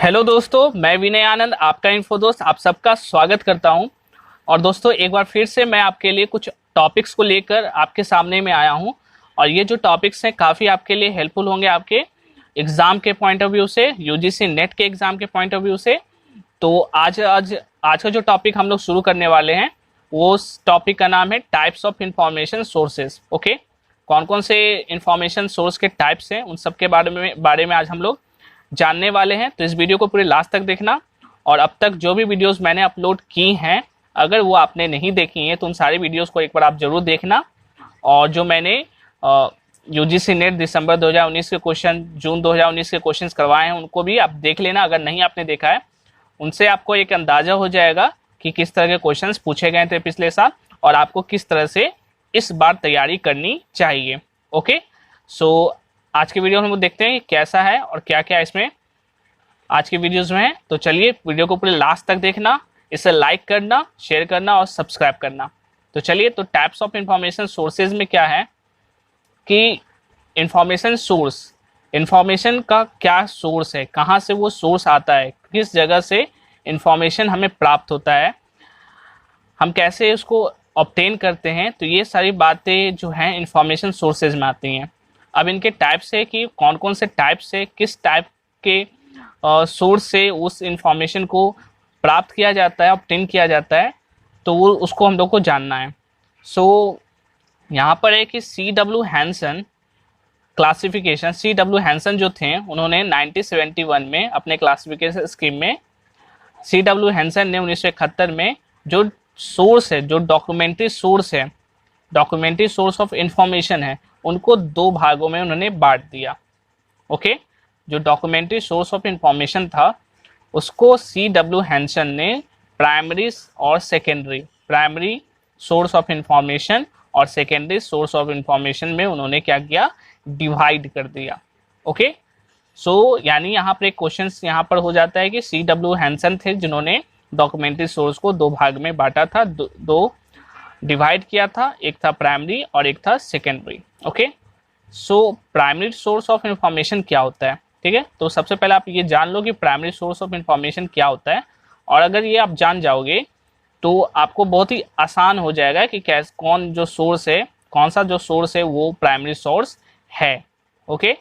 Hello दोस्तों, मैं विनय आनंद आपका इन्फो दोस्त आप सबका स्वागत करता हूं। और दोस्तों एक बार फिर से मैं आपके लिए कुछ टॉपिक्स को लेकर आपके सामने में आया हूं। और ये जो टॉपिक्स हैं काफ़ी आपके लिए हेल्पफुल होंगे आपके एग्ज़ाम के पॉइंट ऑफ व्यू से, यूजीसी नेट के एग्ज़ाम के पॉइंट ऑफ व्यू से। तो आज का जो टॉपिक हम लोग शुरू करने वाले हैं वो टॉपिक का नाम है types of information sources. Okay, कौन कौन से इंफॉर्मेशन सोर्स के टाइप्स हैं उन सब के बारे में आज हम लोग जानने वाले हैं। तो इस वीडियो को पूरे लास्ट तक देखना। और अब तक जो भी वीडियोस मैंने अपलोड की हैं अगर वो आपने नहीं देखी हैं तो उन सारी वीडियोस को एक बार आप जरूर देखना। और जो मैंने यूजीसी नेट दिसंबर 2019 के क्वेश्चन, जून 2019 के क्वेश्चंस करवाए हैं उनको भी आप देख लेना अगर नहीं आपने देखा है। उनसे आपको एक अंदाजा हो जाएगा कि किस तरह के क्वेश्चंस पूछे गए थे पिछले साल और आपको किस तरह से इस बार तैयारी करनी चाहिए। ओके, सो आज के वीडियो में हम देखते हैं कि कैसा है और क्या क्या इसमें आज के वीडियोस में है। तो चलिए वीडियो को पूरे लास्ट तक देखना, इसे लाइक करना, शेयर करना और सब्सक्राइब करना। तो चलिए, तो टाइप्स ऑफ इंफॉर्मेशन सोर्सेज में क्या है कि इंफॉर्मेशन सोर्स, इंफॉर्मेशन का क्या सोर्स है, कहाँ से वो सोर्स आता है, किस जगह से इंफॉर्मेशन हमें प्राप्त होता है, हम कैसे उसको ऑब्टेन करते हैं। तो ये सारी बातें जो हैं इंफॉर्मेशन सोर्सेज में आती हैं। अब इनके टाइप्स है कि कौन कौन से टाइप से, किस टाइप के सोर्स से उस इंफॉर्मेशन को प्राप्त किया जाता है, ऑब्टेन किया जाता है, तो वो उसको हम लोग को जानना है। सो यहाँ पर है कि C.W. Hansen classification, C.W. Hansen जो थे उन्होंने 1971 में अपने क्लासिफिकेशन स्कीम में C.W. हैंसन ने 1971 में जो सोर्स है, जो डॉक्यूमेंट्री सोर्स है, डॉक्यूमेंट्री सोर्स ऑफ इंफॉर्मेशन है, उनको दो भागों में उन्होंने बांट दिया। ओके, जो डॉक्यूमेंट्री सोर्स ऑफ इंफॉर्मेशन था उसको C.W. हैंसन ने प्राइमरी और secondary, primary source of information और सेकेंडरी सोर्स ऑफ इंफॉर्मेशन में उन्होंने क्या किया, डिवाइड कर दिया। ओके, सो यानी यहाँ पर एक क्वेश्चन यहाँ पर हो जाता है कि C.W. हैंसन थे जिन्होंने डॉक्यूमेंट्री सोर्स को दो भाग में बांटा था, दो डिवाइड किया था, एक था प्राइमरी और एक था secondary. Okay, so primary source of information क्या होता है, ठीक है। तो सबसे पहले आप ये जान लो कि प्राइमरी सोर्स ऑफ इंफॉर्मेशन क्या होता है। और अगर ये आप जान जाओगे तो आपको बहुत ही आसान हो जाएगा कि कौन जो सोर्स है, कौन सा जो सोर्स है वो प्राइमरी सोर्स है। ओके,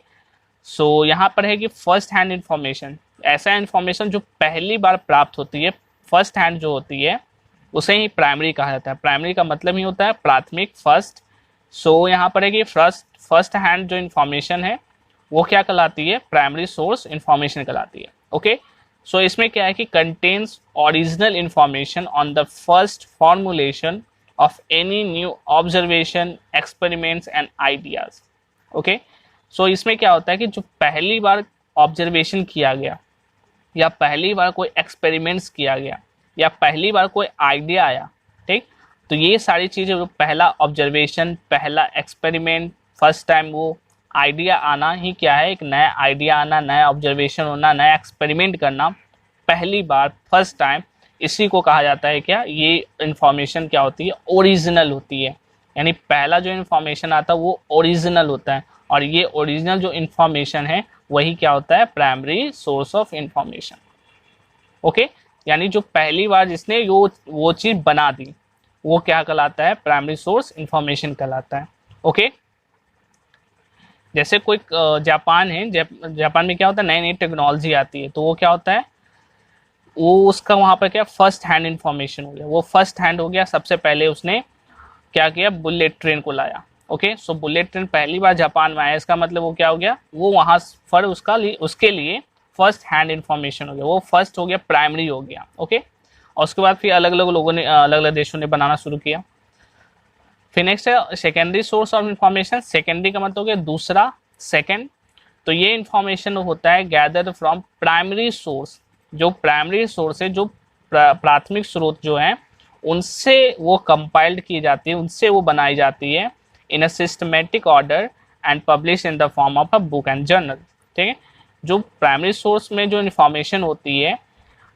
सो यहाँ पर है कि फर्स्ट हैंड इंफॉर्मेशन, ऐसा इंफॉर्मेशन जो पहली बार प्राप्त होती है, फर्स्ट हैंड जो होती है उसे ही प्राइमरी कहा जाता है। प्राइमरी का मतलब ही होता है प्राथमिक, फर्स्ट। सो यहाँ पर है कि फर्स्ट हैंड जो इंफॉर्मेशन है वो क्या कहलाती है, प्राइमरी सोर्स इंफॉर्मेशन कहलाती है। ओके, सो इसमें क्या है कि contains original information on the first formulation of any new observation, experiments and ideas. Okay, so इसमें क्या होता है कि जो पहली बार ऑब्जर्वेशन किया गया या पहली बार कोई एक्सपेरिमेंट्स किया गया या पहली बार कोई आइडिया आया, ठीक, तो ये सारी चीज़ें, जो पहला ऑब्जर्वेशन, पहला एक्सपेरिमेंट, फर्स्ट टाइम वो आइडिया आना ही क्या है, एक नया आइडिया आना, नया ऑब्जर्वेशन होना, नया एक्सपेरिमेंट करना, पहली बार, फर्स्ट टाइम, इसी को कहा जाता है क्या, ये इंफॉर्मेशन क्या होती है, ओरिजिनल होती है। यानी पहला जो इन्फॉर्मेशन आता है वो ओरिजिनल होता है और ये ओरिजिनल जो इन्फॉर्मेशन है वही क्या होता है, primary source of information. Okay, यानी जो पहली बार जिसने वो चीज़ बना दी वो क्या कहलाता है, प्राइमरी सोर्स इंफॉर्मेशन कहलाता है। ओके, जैसे कोई जापान है, जापान में क्या होता है, नई नई टेक्नोलॉजी आती है तो वो क्या होता है, वो उसका वहाँ पर क्या फर्स्ट हैंड इंफॉर्मेशन हो गया, वो फर्स्ट हैंड हो गया। सबसे पहले उसने क्या किया, बुलेट ट्रेन को लाया। ओके, सो बुलेट ट्रेन पहली बार जापान में आया, इसका मतलब वो क्या हो गया, वो वहाँ पर उसके लिए फर्स्ट हैंड इंफॉर्मेशन हो गया, वो फर्स्ट हो गया, प्राइमरी हो गया। ओके, और उसके बाद फिर अलग अलग लोगों ने, अलग अलग देशों ने बनाना शुरू किया। फिर नेक्स्ट है secondary source of information. Secondary का मतलब हो गया दूसरा, सेकेंड। तो ये इंफॉर्मेशन होता है गैदर फ्रॉम प्राइमरी सोर्स, जो प्राइमरी सोर्स है, जो प्राथमिक स्रोत जो हैं उनसे वो कंपाइल्ड की जाती है, उनसे वो बनाई जाती है in a systematic order and publish in the form of a book and journal. ठीक है, जो प्राइमरी सोर्स में जो इन्फॉर्मेशन होती है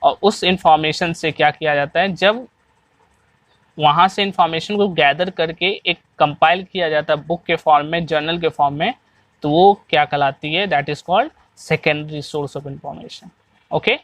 और उस इंफॉर्मेशन से क्या किया जाता है, जब वहाँ से इंफॉर्मेशन को गैदर करके एक कंपाइल किया जाता है बुक के फॉर्म में, जर्नल के फॉर्म में, तो वो क्या कहलाती है, that is called secondary source of information. Okay.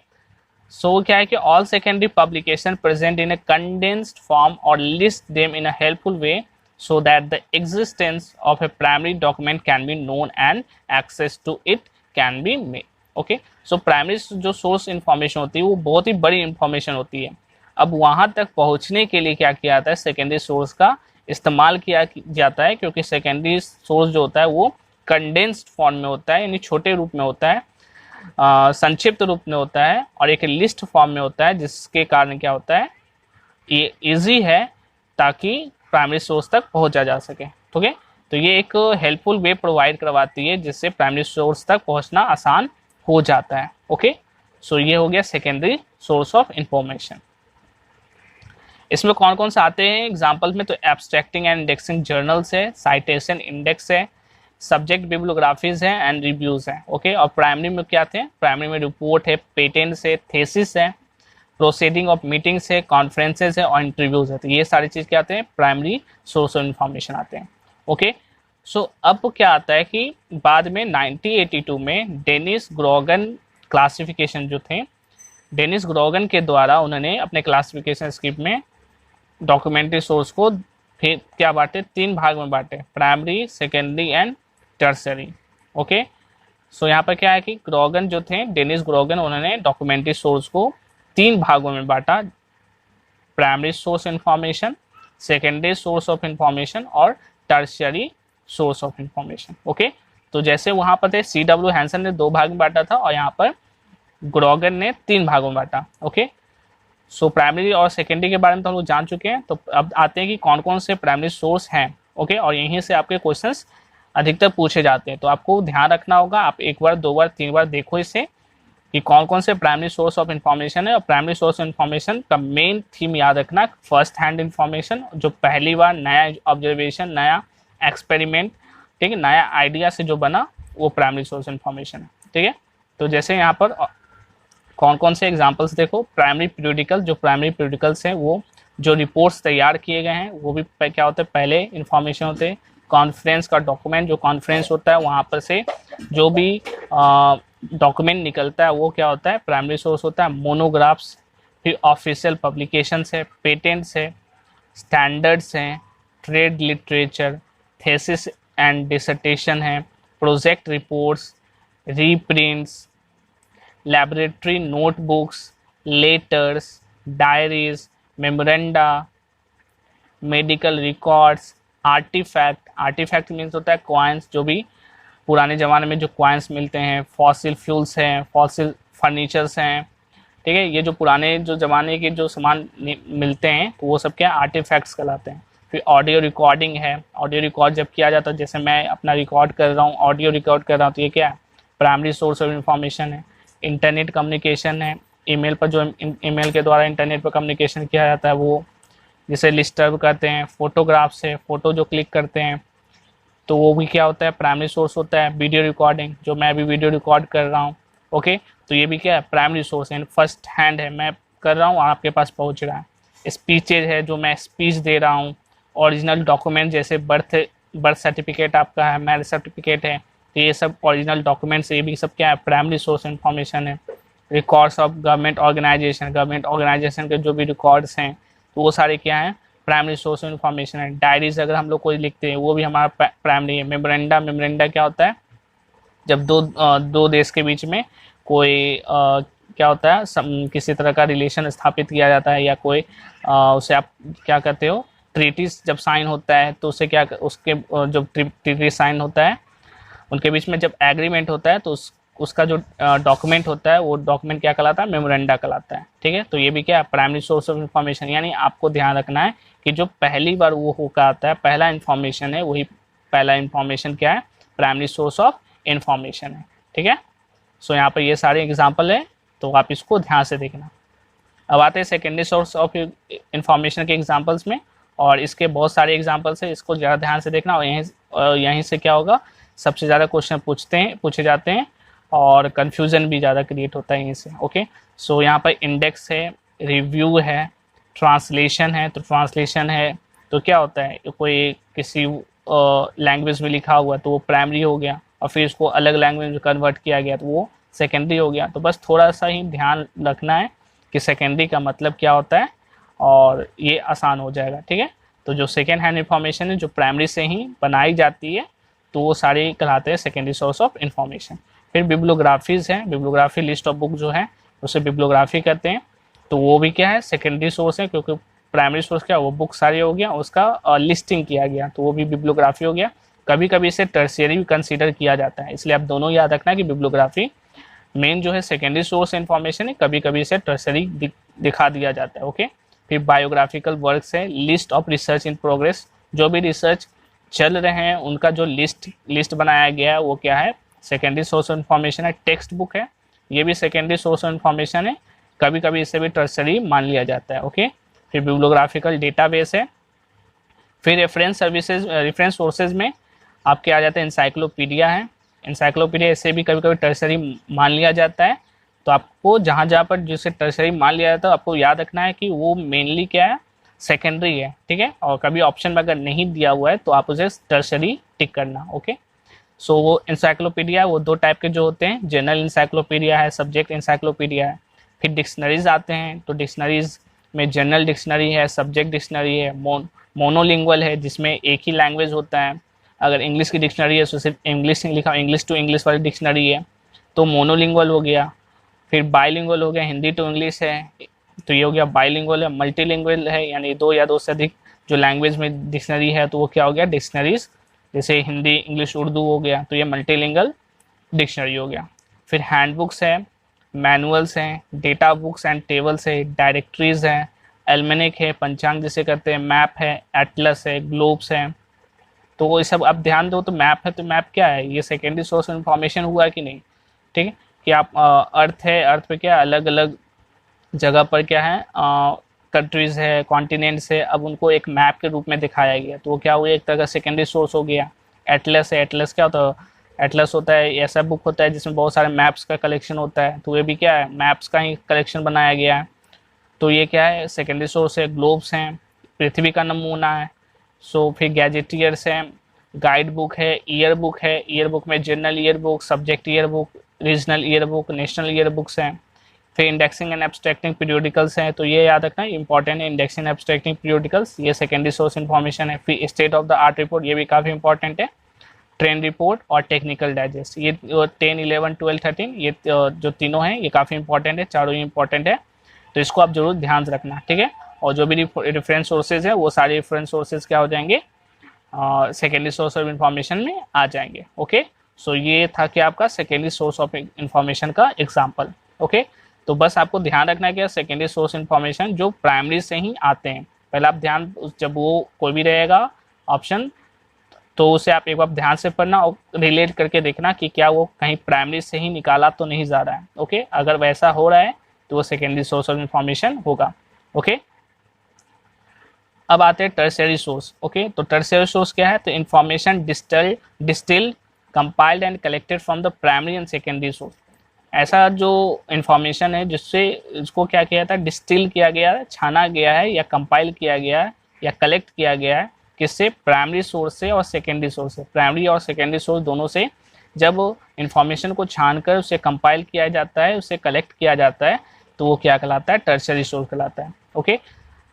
So क्या है कि all secondary publication present in a condensed form और list them in a helpful way so that the existence of a primary document can be known and access to it can be made. Okay, so primary जो source information होती है वो बहुत ही बड़ी information होती है। अब वहां तक पहुंचने के लिए क्या किया जाता है, सेकेंडरी सोर्स का इस्तेमाल किया जाता है, क्योंकि सेकेंडरी सोर्स जो होता है वो कंडेंस्ड फॉर्म में होता है, यानी छोटे रूप में होता है, संक्षिप्त रूप में होता है और एक लिस्ट फॉर्म में होता है, जिसके कारण क्या होता है, ये इजी है ताकि प्राइमरी सोर्स तक पहुंचा जा सके। ठीक है, तो ये एक हेल्पफुल वे प्रोवाइड करवाती है जिससे प्राइमरी सोर्स तक पहुंचना आसान हो जाता है। ओके, सो ये हो गया सेकेंडरी सोर्स ऑफ इंफॉर्मेशन। इसमें कौन कौन से आते हैं एग्जाम्पल में, तो एब्स्ट्रैक्टिंग एंड इंडेक्सिंग जर्नल्स है, साइटेशन इंडेक्स है, सब्जेक्ट बिब्लियोग्राफीज है एंड रिव्यूज है। ओके, और प्राइमरी में क्या आते हैं, प्राइमरी में रिपोर्ट है, पेटेंट्स है, थेसिस है, प्रोसीडिंग ऑफ मीटिंग्स है, कॉन्फ्रेंसेज है और इंटरव्यूज है। तो ये सारी चीज़ क्या आते हैं, प्राइमरी सोर्स ऑफ इंफॉर्मेशन आते हैं। ओके, सो अब क्या आता है कि बाद में 1982 में डेनिस ग्रोगन क्लासिफिकेशन जो थे, डेनिस ग्रोगन के द्वारा उन्होंने अपने क्लासिफिकेशन स्क्रिप्ट में डॉक्यूमेंट्री सोर्स को फिर क्या बांटे, 3 भाग में बांटे, primary, secondary and tertiary. Okay, so यहाँ पर क्या है कि ग्रोगन जो थे, डेनिस ग्रोगन, उन्होंने डॉक्यूमेंट्री सोर्स को 3 भागों में बांटा, primary source information, secondary source of information और tertiary source of information. Okay, तो जैसे वहां पर थे C.W. हैंसन ने 2 भाग में बांटा था और यहाँ पर ग्रोगन ने 3 भागों में बांटा। ओके, सो प्राइमरी और सेकेंडरी के बारे में तो हम लोग जान चुके हैं। तो अब आते हैं कि कौन कौन से प्राइमरी सोर्स हैं। ओके, और यहीं से आपके क्वेश्चंस अधिकतर पूछे जाते हैं, तो आपको ध्यान रखना होगा, आप 1 बार 2 बार 3 बार देखो इसे कि कौन कौन से प्राइमरी सोर्स ऑफ इंफॉर्मेशन है। और प्राइमरी सोर्स ऑफ इंफॉर्मेशन का मेन थीम याद रखना, फर्स्ट हैंड इंफॉर्मेशन, जो पहली बार नया ऑब्जर्वेशन, नया एक्सपेरिमेंट, ठीक है, नया आइडिया से जो बना वो प्राइमरी सोर्स इंफॉर्मेशन है। ठीक है, तो जैसे यहाँ पर कौन कौन से एग्जांपल्स देखो, प्राइमरी पीरियडिकल, जो प्राइमरी पीरियडिकल्स हैं वो जो रिपोर्ट्स तैयार किए गए हैं वो भी क्या होते हैं, पहले इंफॉर्मेशन होते हैं। कॉन्फ्रेंस का डॉक्यूमेंट, जो कॉन्फ्रेंस होता है वहाँ पर से जो भी डॉक्यूमेंट निकलता है वो क्या होता है, प्राइमरी सोर्स होता है। मोनोग्राफ्स, फिर ऑफिशियल पब्लिकेशंस है, पेटेंट्स है, स्टैंडर्ड्स हैं, trade literature, thesis and dissertation है, project reports, reprints, laboratory notebooks, letters, diaries, memoranda, medical records, artifact, artifact means होता है कॉइन्स, जो भी पुराने ज़माने में जो कॉइन्स मिलते हैं, फॉसिल फ्यूल्स हैं, फॉसिल फर्नीचर्स हैं, ठीक है, ये जो पुराने जो ज़माने के जो सामान मिलते हैं तो वो सब क्या आर्टिफैक्ट्स कहलाते हैं। फिर ऑडियो रिकॉर्डिंग है, ऑडियो रिकॉर्ड जब किया जाता है, जैसे मैं अपना रिकॉर्ड कर रहा हूँ, ऑडियो रिकॉर्ड कर रहा हूँ, तो ये क्या है, प्राइमरी सोर्स ऑफ इंफॉर्मेशन है। इंटरनेट कम्युनिकेशन है, ईमेल पर जो ईमेल के द्वारा इंटरनेट पर कम्युनिकेशन किया जाता है वो जिसे डिस्टर्ब करते हैं। फोटोग्राफ्स है, फोटो जो क्लिक करते हैं तो वो भी क्या होता है, प्राइमरी सोर्स होता है। वीडियो रिकॉर्डिंग, जो मैं अभी वीडियो रिकॉर्ड कर रहा हूँ, ओके, तो ये भी क्या है, प्राइमरी सोर्स है, फर्स्ट हैंड है, मैं कर रहा हूँ आपके पास पहुँच रहा है। स्पीचेज है, जो मैं स्पीच दे रहा हूँ। ओरिजिनल डॉक्यूमेंट, जैसे बर्थ सर्टिफिकेट आपका है, मैरिज सर्टिफिकेट है, तो ये सब ओरिजिनल डॉक्यूमेंट्स, ये भी सब क्या है, प्राइमरी सोर्स इन्फॉर्मेशन है। रिकॉर्ड्स ऑफ गवर्नमेंट ऑर्गेनाइजेशन के जो भी रिकॉर्ड्स हैं तो वो सारे क्या हैं, प्राइमरी सोर्स ऑफ इन्फॉर्मेशन है। डायरीज अगर हम लोग कोई लिखते हैं वो भी हमारा प्राइमरी है। मेमोरेंडा क्या होता है, जब दो देश के बीच में कोई क्या होता है, किसी तरह का रिलेशन स्थापित किया जाता है, या कोई उसे आप क्या कहते हो, ट्रीटीज जब साइन होता है तो उसे क्या, उसके जब ट्रीटी साइन होता है उनके बीच में जब एग्रीमेंट होता है तो उसका जो डॉक्यूमेंट होता है वो डॉक्यूमेंट क्या कहलाता है, मेमोरेंडा कहलाता है। ठीक है, तो ये भी क्या है, प्राइमरी सोर्स ऑफ इंफॉर्मेशन। यानी आपको ध्यान रखना है कि जो पहली बार वो होकर आता है, पहला इंफॉर्मेशन है, वही पहला इंफॉर्मेशन क्या है, प्राइमरी सोर्स ऑफ इंफॉर्मेशन है। ठीक है, सो यहाँ पर ये सारे एग्जाम्पल है, तो आप इसको ध्यान से देखना। अब आते हैं सेकेंडरी सोर्स ऑफ इंफॉर्मेशन के एग्जाम्पल्स में, और इसके बहुत सारे एग्जाम्पल्स है, इसको ज़्यादा ध्यान से देखना। और यहीं से क्या होगा, सबसे ज़्यादा क्वेश्चन पूछे जाते हैं और कन्फ्यूज़न भी ज़्यादा क्रिएट होता है यहीं से। ओके, सो यहाँ पर इंडेक्स है, रिव्यू है, ट्रांसलेशन है। तो ट्रांसलेशन है तो क्या होता है, कोई किसी लैंग्वेज में लिखा हुआ तो वो प्राइमरी हो गया, और फिर इसको अलग लैंग्वेज में कन्वर्ट किया गया तो वो सेकेंडरी हो गया। तो बस थोड़ा सा ही ध्यान रखना है कि सेकेंडरी का मतलब क्या होता है और ये आसान हो जाएगा, ठीक है। तो जो सेकेंड हैंड इंफॉर्मेशन है जो प्राइमरी से ही बनाई जाती है तो वो सारे कहलाते हैं सेकेंडरी सोर्स ऑफ इंफॉर्मेशन। फिर बिब्लियोग्राफीज हैं, बिब्लियोग्राफी लिस्ट ऑफ बुक जो है उसे बिब्लियोग्राफी कहते हैं। तो वो भी क्या है, सेकेंडरी सोर्स है, क्योंकि प्राइमरी सोर्स क्या वो बुक सारी हो गया, उसका लिस्टिंग किया गया तो वो भी बिब्लियोग्राफी हो गया। कभी कभी इसे टर्शियरी भी कंसीडर किया जाता है, इसलिए आप दोनों याद रखना कि बिब्लियोग्राफी मेन जो है सेकेंडरी सोर्स इन्फॉर्मेशन है, कभी कभी इसे टर्शियरी दिखा दिया जाता है, ओके। फिर बायोग्राफिकल वर्क्स है, list of research in progress, जो भी रिसर्च चल रहे हैं उनका जो लिस्ट बनाया गया है वो क्या है, सेकेंडरी सोर्स ऑफ इन्फॉर्मेशन है। टेक्स्ट बुक है, ये भी सेकेंडरी सोर्स ऑफ इन्फॉर्मेशन है, कभी कभी इसे भी टर्शरी मान लिया जाता है, ओके। फिर बिब्लियोग्राफिकल डेटाबेस है। फिर रेफरेंस सोर्सेज में आपके आ जाते हैं इंसाइक्लोपीडिया है, इंसाइक्लोपीडिया इसे भी कभी कभी टर्शरी मान लिया जाता है। तो आपको जहाँ जहाँ पर जिसे टर्शरी मान लिया जाता है आपको याद रखना है कि वो मेनली क्या है, सेकेंडरी है, ठीक है। और कभी ऑप्शन में अगर नहीं दिया हुआ है तो आप उसे टर्शरी टिक करना, ओके। सो वो इंसाइक्लोपीडिया वो दो टाइप के जो होते हैं, जनरल इंसाइक्लोपीडिया है, सब्जेक्ट इंसाइक्लोपीडिया है। फिर डिक्शनरीज आते हैं, तो डिक्शनरीज में जनरल डिक्शनरी है, सब्जेक्ट डिक्शनरी है, मोनोलिंगुअल है जिसमें एक ही लैंग्वेज होता है। अगर इंग्लिश की डिक्शनरी है तो सिर्फ इंग्लिश लिखा, इंग्लिश टू इंग्लिश वाली डिक्शनरी है तो मोनोलिंगुअल हो गया। फिर बाईलिंगुअल हो गया, हिंदी टू इंग्लिश है तो ये हो गया बाईलिंगुअल है। मल्टीलिंगुअल है यानी दो या दो से अधिक जो लैंग्वेज में डिक्शनरी है तो वो क्या हो गया, डिक्शनरीज, जैसे हिंदी इंग्लिश उर्दू हो गया तो ये मल्टीलिंगुअल डिक्शनरी हो गया। फिर हैंडबुक्स है, मैनुअल्स हैं, डेटा बुक्स एंड टेबल्स है, डायरेक्टरीज हैं, एल्मेनिक है, पंचांग जिसे कहते हैं, मैप है, एटलस है, ग्लोब्स है। तो ये सब अब ध्यान दो, तो मैप है तो मैप क्या है, ये सेकेंडरी सोर्स ऑफ इंफॉर्मेशन हुआ कि नहीं, ठीक है। कि आप अर्थ है, अर्थ पे क्या अलग अलग जगह पर क्या है कंट्रीज है, कॉन्टिनेंट्स है, अब उनको एक मैप के रूप में दिखाया गया तो वो क्या हुआ, एक तरह का सेकेंडरी सोर्स हो गया। एटलस है, एटलस क्या होता है, एटलस होता है ऐसा बुक होता है जिसमें बहुत सारे मैप्स का कलेक्शन होता है, तो ये भी क्या है, मैप्स का ही कलेक्शन बनाया गया है, तो ये क्या है, सेकेंडरी सोर्स है। ग्लोब्स हैं, पृथ्वी का नमूना है। सो फिर गैजेटियर्स हैं, गाइड बुक है, ईयर बुक है, ईयर बुक में general year book, subject year book, regional year book, national year books हैं। फिर इंडेक्सिंग एंड एब्स्ट्रैक्टिंग पीरियोडिकल्स हैं, तो ये याद रखना इंपॉर्टेंट है, इंडेक्सिंग एब्स्ट्रैक्टिंग पीरियोडिकल्स ये सेकेंडरी सोर्स इन्फॉर्मेशन है। फिर state of the art report, ये भी काफ़ी इंपॉर्टेंट है। ट्रेन रिपोर्ट और टेक्निकल डाइजेस्ट, ये 10, 11, 12, 13 ये जो तीनों हैं ये काफ़ी इंपॉर्टेंट है, चारों ही इंपॉर्टेंट है, तो इसको आप जरूर ध्यान रखना, ठीक है। और जो भी रेफरेंस सोर्सेज है वो सारे रेफरेंस सोर्सेज क्या हो जाएंगे, सेकेंडरी सोर्स ऑफ इंफॉर्मेशन में आ जाएंगे, ओके। सो ये था कि आपका सेकेंडरी सोर्स ऑफ इंफॉर्मेशन का एग्जाम्पल, ओके। तो बस आपको ध्यान रखना है कि सेकेंडरी सोर्स इंफॉर्मेशन जो प्राइमरी से ही आते हैं, पहले आप ध्यान, जब वो कोई भी रहेगा ऑप्शन तो उसे आप एक बार ध्यान से पढ़ना और रिलेट करके देखना कि क्या वो कहीं प्राइमरी से ही निकाला तो नहीं जा रहा है, ओके। अगर वैसा हो रहा है तो वो सेकेंडरी सोर्स ऑफ इंफॉर्मेशन होगा, ओके। अब आते हैं टर्शियरी सोर्स, ओके। तो टर्शियरी सोर्स क्या है, तो information distilled compiled and collected from the primary and secondary source, ऐसा जो इंफॉर्मेशन है जिससे इसको क्या किया था, डिस्टिल किया गया है, छाना गया है या कंपाइल किया गया है या कलेक्ट किया गया है, किससे, प्राइमरी सोर्स से और सेकेंडरी सोर्स से। प्राइमरी और सेकेंडरी सोर्स दोनों से जब इंफॉर्मेशन को छानकर उसे कंपाइल किया जाता है, उसे कलेक्ट किया जाता है तो वो क्या कहलाता है, टर्शियरी सोर्स कहलाता है, ओके।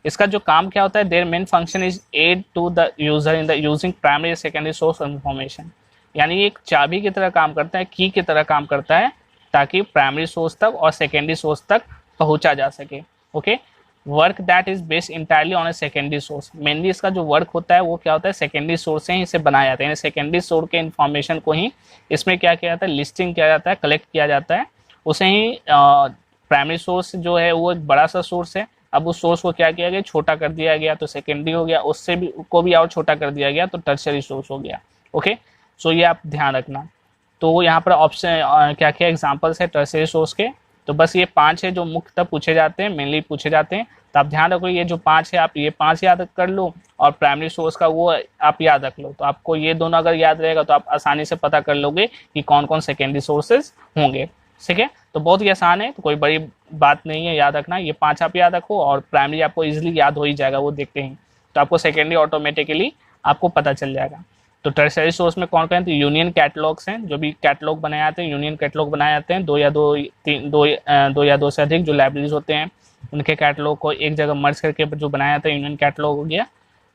इसका जो काम क्या होता है, their main function is aid to the user in the using primary secondary source of information, यानी एक चाबी की तरह काम करता है, की की तरह काम करता है ताकि प्राइमरी सोर्स तक और सेकेंडरी सोर्स तक पहुंचा जा सके, okay. Work that is based entirely on a secondary source, mainly इसका जो वर्क होता है वो क्या होता है, सेकेंडरी सोर्स से ही इसे बनाया जाता है, यानी सेकेंडरी सोर्स के इन्फॉर्मेशन को ही इसमें क्या किया जाता है, लिस्टिंग किया जाता है, कलेक्ट किया जाता है, उसे ही प्राइमरी सोर्स जो है वो एक बड़ा सा सोर्स है, अब उस सोर्स को क्या किया गया, छोटा कर दिया गया तो सेकेंडरी हो गया, उससे भी को भी और छोटा कर दिया गया तो टर्शियरी सोर्स हो गया, ओके। सो ये आप ध्यान रखना। तो यहाँ पर ऑप्शन क्या क्या एग्जांपल्स है टर्शियरी सोर्स के, तो बस ये 5 है जो मुख्यतः पूछे जाते हैं, मेनली पूछे जाते हैं, तो आप ध्यान रखो ये जो 5 है आप ये 5 याद कर लो और प्राइमरी सोर्स का वो आप याद रख लो, तो आपको ये दोनों अगर याद रहेगा तो आप आसानी से पता कर लोगे कि कौन कौन सेकेंडरी सोर्सेज होंगे, ठीक है। तो बहुत ही आसान है, तो कोई बड़ी बात नहीं है याद रखना, ये 5 आप याद रखो और प्राइमरी आपको इजीली याद हो ही जाएगा, वो देखते ही तो आपको सेकेंडरी ऑटोमेटिकली आपको पता चल जाएगा। तो टर्सरी सोर्स में कौन कौन, तो यूनियन कैटलॉग्स हैं, जो भी कैटलॉग बनाए जाते हैं, यूनियन कैटलॉग बनाए जाते हैं, दो या दो से अधिक जो लाइब्रेरीज होते हैं उनके कैटलॉग को एक जगह मर्ज करके जो बनाया जाता है यूनियन कैटलॉग हो गया।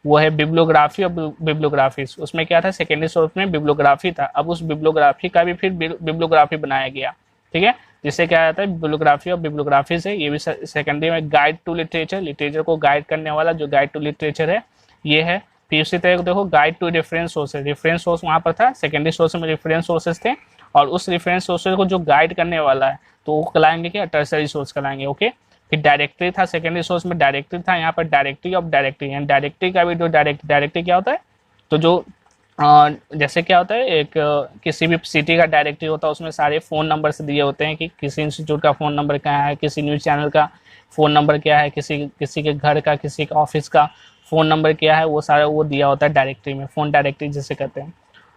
वो है बिब्लियोग्राफी और बिब्लियोग्राफीज। उसमें क्या था, सेकेंडरी सोर्स में बिब्लियोग्राफी था, अब उस बिब्लियोग्राफी का भी फिर बिब्लियोग्राफी बनाया गया, ठीक है, जिससे क्या आता है बिब्लियोग्राफी और बिब्लियोग्राफीज है। ये भी सेकेंडरी में गाइड टू लिटरेचर, लिटरेचर को गाइड करने वाला जो गाइड टू लिटरेचर है ये है। फिर उसी तरह देखो guide to reference sources, reference source वहाँ पर था, सेकेंडरी सोर्स में रेफरेंस सोर्सेज थे, और उस रेफरेंस सोर्सेज को जो गाइड करने वाला है तो वो कहलाएंगे क्या, टर्सरी सोर्स कहलाएंगे। ओके, फिर डायरेक्टरी था, सेकेंडरी सोर्स में डायरेक्टरी था, यहाँ पर डायरेक्टरी ऑफ डायरेक्टरी, यानी डायरेक्टरी का भी जो डायरेक्टरी क्या होता है, तो जो जैसे क्या होता है एक किसी भी सिटी का डायरेक्टरी होता है, उसमें सारे फ़ोन नंबर से दिए होते हैं कि किसी इंस्टीट्यूट का फ़ोन नंबर क्या है, किसी न्यूज़ चैनल का फ़ोन नंबर क्या है, किसी के घर का, किसी के ऑफिस का फ़ोन नंबर क्या है, वो सारा वो दिया होता है डायरेक्टरी में, फ़ोन डायरेक्टरी जिसे कहते हैं।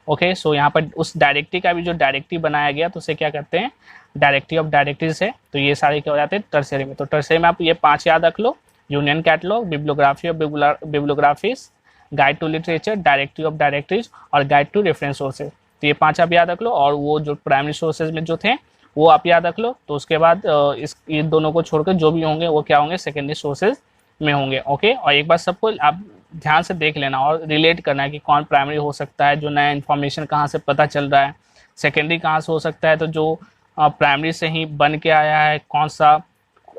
ओके, सो यहाँ पर उस डायरेक्टरी का भी जो डायरेक्टरी बनाया गया तो उसे क्या कहते हैं, डायरेक्टरी ऑफ डायरेक्टरीज है। तो ये सारे क्या हो जाते हैं टर्सरी में। तो टर्सरी में आप ये 5 याद रख लो, यूनियन कैटलॉग, बिब्लियोग्राफी और bibliographies, guide to literature, directory of directories और गाइड टू रेफरेंस सोर्सेज। तो ये 5 आप याद रख लो, और वो जो प्राइमरी सोर्सेज में जो थे वो आप याद रख लो। तो उसके बाद इन दोनों को छोड़कर जो भी होंगे वो क्या होंगे, सेकेंडरी सोर्सेज में होंगे। ओके, और एक बार सबको आप ध्यान से देख लेना और रिलेट करना है कि कौन प्राइमरी हो सकता है, जो नया इन्फॉर्मेशन कहाँ से पता चल रहा है, सेकेंडरी कहाँ से हो सकता है, तो जो प्राइमरी से ही बन के आया है कौन सा,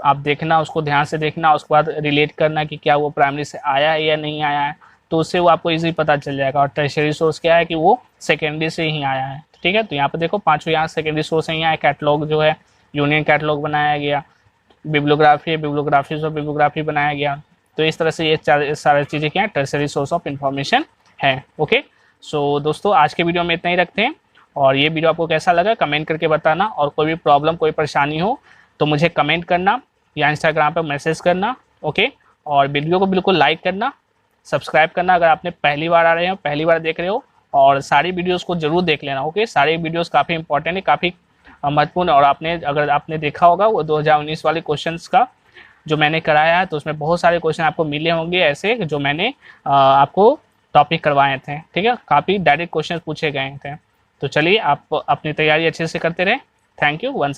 आप देखना, उसको ध्यान से देखना, उसके बाद रिलेट करना कि क्या वो प्राइमरी से आया है या नहीं आया है, तो उससे वो आपको इजीली पता चल जाएगा। और टर्शियरी सोर्स क्या है कि वो सेकेंडरी से ही आया है, ठीक है। तो यहाँ पे देखो 5 यहाँ सेकेंडरी सोर्स है, यहाँ कैटलॉग जो है यूनियन कैटलॉग बनाया गया, बिब्लियोग्राफी है, बिब्लियोग्राफीज और बिब्लियोग्राफी बनाया गया। तो इस तरह से ये सारी चीज़ें क्या है, टर्शियरी सोर्स ऑफ इन्फॉर्मेशन है। ओके, सो दोस्तों आज के वीडियो में इतना ही रखते हैं, और ये वीडियो आपको कैसा लगा कमेंट करके बताना, और कोई भी प्रॉब्लम कोई परेशानी हो तो मुझे कमेंट करना या इंस्टाग्राम पर मैसेज करना। ओके, और वीडियो को बिल्कुल लाइक करना, सब्सक्राइब करना अगर आपने पहली बार आ रहे हो, पहली बार देख रहे हो, और सारी वीडियोस को जरूर देख लेना। ओके, सारी वीडियोस काफ़ी इंपॉर्टेंट है, काफ़ी महत्वपूर्ण, और अगर आपने देखा होगा वो 2019 वाले क्वेश्चंस का जो मैंने कराया है, तो उसमें बहुत सारे क्वेश्चन आपको मिले होंगे ऐसे जो मैंने आपको टॉपिक करवाए थे, ठीक है, काफ़ी डायरेक्ट क्वेश्चन पूछे गए थे। तो चलिए आप अपनी तैयारी अच्छे से करते रहें। Thank you once.